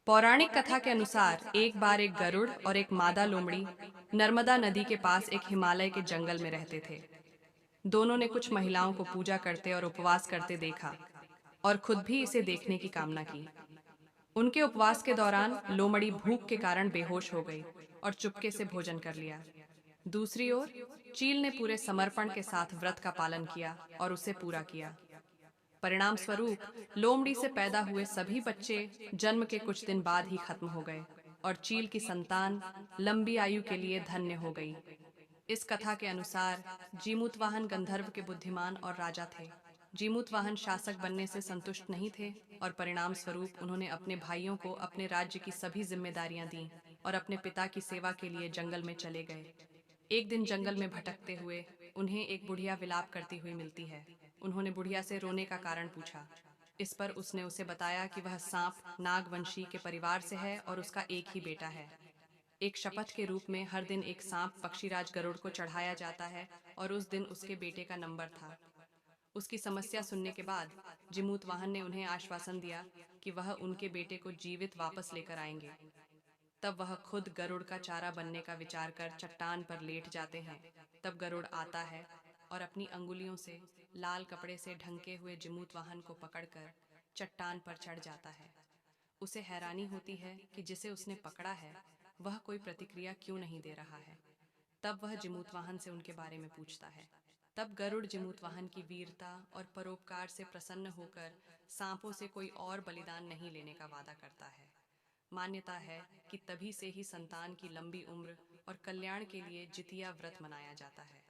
पौराणिक कथा के अनुसार एक बार एक गरुड़ और एक मादा लोमड़ी नर्मदा नदी के पास एक हिमालय के जंगल में रहते थे। दोनों ने कुछ महिलाओं को पूजा करते और उपवास करते देखा और खुद भी इसे देखने की कामना की। उनके उपवास के दौरान लोमड़ी भूख के कारण बेहोश हो गई और चुपके से भोजन कर लिया। दूसरी ओर चील ने पूरे समर्पण के साथ व्रत का पालन किया और उसे पूरा किया। परिणाम स्वरूप लोमड़ी से पैदा हुए सभी बच्चे जन्म के कुछ दिन बाद ही खत्म हो गए और चील की संतान लंबी आयु के लिए धन्य हो गई। इस कथा के अनुसार जीमूतवाहन गंधर्व के बुद्धिमान और राजा थे। जीमूतवाहन शासक बनने से संतुष्ट नहीं थे और परिणाम स्वरूप उन्होंने अपने भाइयों को अपने राज्य की सभी जिम्मेदारियां दी और अपने पिता की सेवा के लिए जंगल में चले गए। एक दिन जंगल में भटकते हुए उन्हें एक बुढ़िया विलाप करती हुई मिलती है। उन्होंने बुढ़िया से रोने का कारण पूछा। इस पर उसने उसे बताया कि वह सांप नागवंशी के परिवार से है और उसका एक ही बेटा है। एक शपथ के रूप में हर दिन एक सांप पक्षीराज गरुड़ को चढ़ाया जाता है और उस दिन उसके बेटे का नंबर था। उसकी समस्या सुनने के बाद जिमूतवाहन ने उन्हें आश्वासन दिया कि वह उनके बेटे को जीवित वापस लेकर आएंगे। तब वह खुद गरुड़ का चारा बनने का विचार कर चट्टान पर लेट जाते हैं। तब गरुड़ आता है और अपनी अंगुलियों से लाल कपड़े से ढंके हुए जिमूतवाहन को पकड़कर चट्टान पर चढ़ जाता है। उसे हैरानी होती है कि जिसे उसने पकड़ा है वह कोई प्रतिक्रिया क्यों नहीं दे रहा है। तब वह जिमूतवाहन से उनके बारे में पूछता है। तब गरुड़ जिमूतवाहन की वीरता और परोपकार से प्रसन्न होकर सांपों से कोई और बलिदान नहीं लेने का वादा करता है। मान्यता है कि तभी से ही संतान की लंबी उम्र और कल्याण के लिए जितिया व्रत मनाया जाता है।